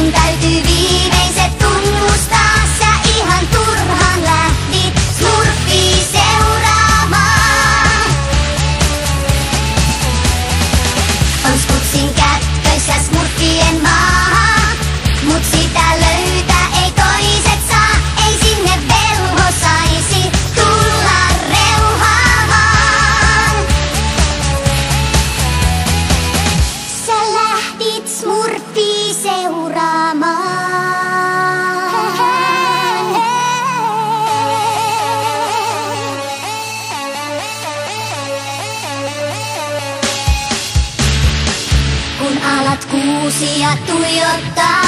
Sun täytyy viimeiset tunnustaa, sä ihan turhaan lähdit Smurfia seuraamaan. On Skutsin kätköissä Smurfien maa, mut sitä löytää ei toiset saa. Ei sinne velho saisi tulla reuhaamaan. Sä lähdit Smurfia seuraamaan. Kun alat kuusia tuijottaa,